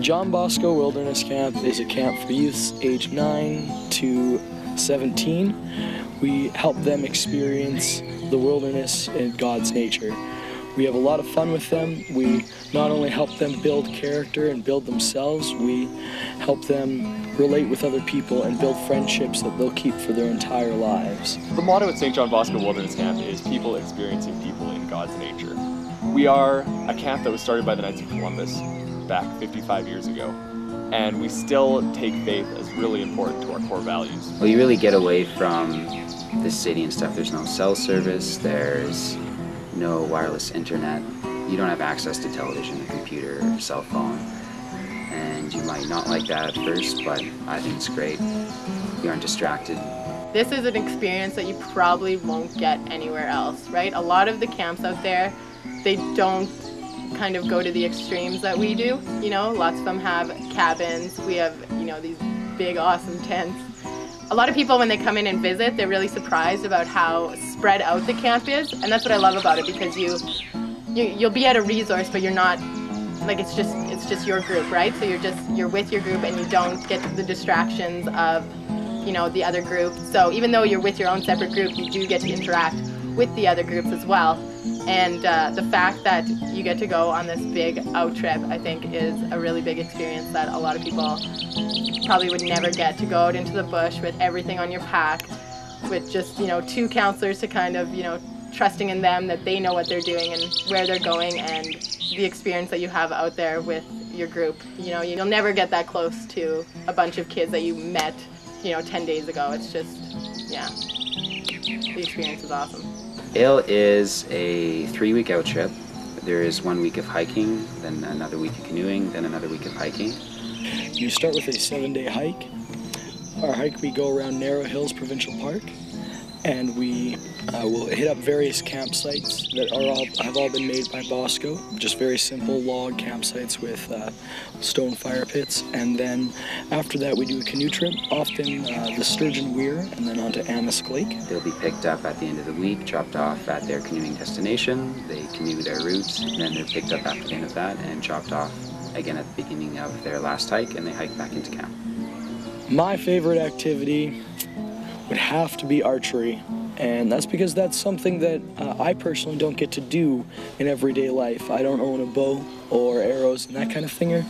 John Bosco Wilderness Camp is a camp for youths aged 9 to 17. We help them experience the wilderness and God's nature. We have a lot of fun with them. We not only help them build character and build themselves, we help them relate with other people and build friendships that they'll keep for their entire lives. The motto at St. John Bosco Wilderness Camp is people experiencing people in God's nature. We are a camp that was started by the Knights of Columbus back 55 years ago, and we still take faith as really important to our core values. Well, you really get away from the city and stuff. There's no cell service, there's no wireless internet, you don't have access to television, a computer, or cell phone, and you might not like that at first, but I think it's great. You aren't distracted. This is an experience that you probably won't get anywhere else, right? A lot of the camps out there, they don't kind of go to the extremes that we do, you know? Lots of them have cabins, we have, you know, these big awesome tents. A lot of people, when they come in and visit, they're really surprised about how spread out the camp is, and that's what I love about it, because you'll be at a resource, but you're not, like, it's just your group, right? So you're with your group, and you don't get the distractions of, you know, the other group. So even though you're with your own separate group, you do get to interact with the other groups as well. And the fact that you get to go on this big out trip, I think, is a really big experience that a lot of people probably would never get, to go out into the bush with everything on your pack, with just, you know, 2 counselors to kind of, you know, trusting in them that they know what they're doing and where they're going, and the experience that you have out there with your group. You know, you'll never get that close to a bunch of kids that you met, you know, 10 days ago. It's just, yeah, the experience is awesome. Ale is a 3-week out trip. There is 1 week of hiking, then another week of canoeing, then another week of hiking. You start with a 7-day hike. Our hike, we go around Narrow Hills Provincial Park, and we will hit up various campsites that have all been made by Bosco, just very simple log campsites with stone fire pits. And then after that, we do a canoe trip, often the Sturgeon Weir, and then onto Amisk Lake. They'll be picked up at the end of the week, dropped off at their canoeing destination. They canoe their routes, and then they're picked up after the end of that and dropped off again at the beginning of their last hike, and they hike back into camp. My favorite activity would have to be archery, and that's because that's something that I personally don't get to do in everyday life. I don't own a bow or arrows, and that kind of thing are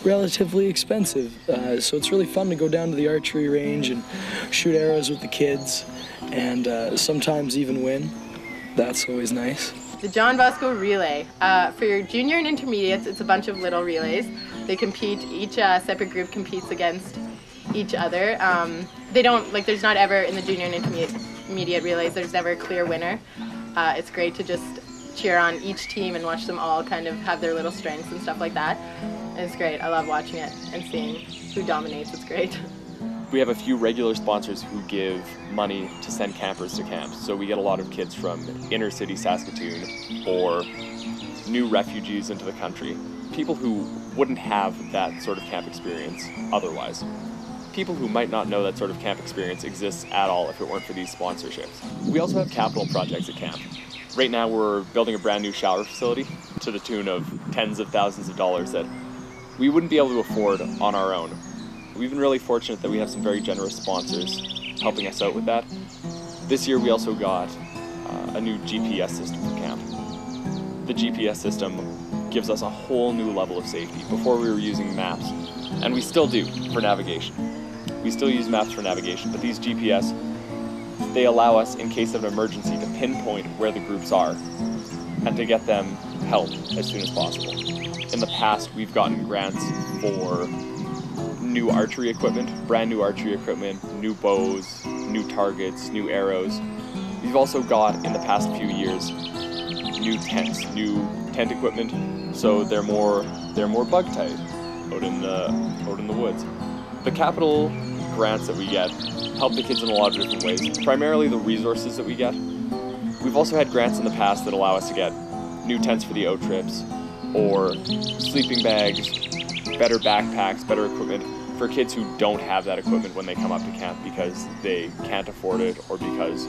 relatively expensive, so it's really fun to go down to the archery range and shoot arrows with the kids, and sometimes even win. That's always nice. The John Bosco Relay. For your junior and intermediates, it's a bunch of little relays. They compete, each separate group competes against each other. They don't, like, there's not ever, in the junior and intermediate relays, there's never a clear winner. It's great to just cheer on each team and watch them all kind of have their little strengths and stuff like that. And it's great. I love watching it and seeing who dominates. It's great. We have a few regular sponsors who give money to send campers to camps. So we get a lot of kids from inner city Saskatoon or new refugees into the country. People who wouldn't have that sort of camp experience otherwise. People who might not know that sort of camp experience exists at all if it weren't for these sponsorships. We also have capital projects at camp. Right now we're building a brand new shower facility to the tune of tens of thousands of dollars that we wouldn't be able to afford on our own. We've been really fortunate that we have some very generous sponsors helping us out with that. This year we also got a new GPS system for camp. The GPS system gives us a whole new level of safety. Before we were using maps, and we still do for navigation. We still use maps for navigation, but these GPS, they allow us, in case of an emergency, to pinpoint where the groups are and to get them help as soon as possible. In the past, we've gotten grants for new archery equipment, brand new archery equipment, new bows, new targets, new arrows. We've also got, in the past few years, new tents, new tent equipment, so they're more bug tight out in the woods. The capital grants that we get help the kids in a lot of different ways, primarily the resources that we get. We've also had grants in the past that allow us to get new tents for the out trips, or sleeping bags, better backpacks, better equipment for kids who don't have that equipment when they come up to camp because they can't afford it, or because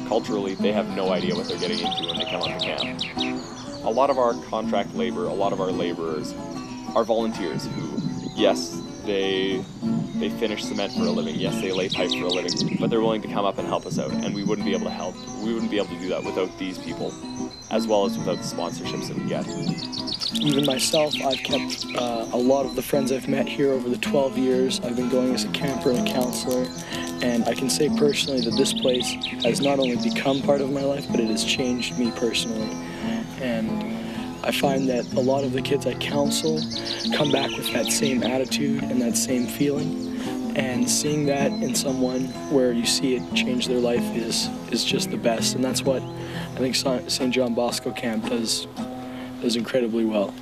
culturally they have no idea what they're getting into when they come up to camp. A lot of our contract labor, a lot of our laborers are volunteers who Yes, they finish cement for a living. Yes, they lay pipe for a living, but they're willing to come up and help us out, and we wouldn't be able to help. We wouldn't be able to do that without these people, as well as without the sponsorships that we get. Even myself, I've kept a lot of the friends I've met here over the 12 years. I've been going as a camper and a counselor, and I can say personally that this place has not only become part of my life, but it has changed me personally. And I find that a lot of the kids I counsel come back with that same attitude and that same feeling. And seeing that in someone where you see it change their life is just the best. And that's what I think St. John Bosco Camp does incredibly well.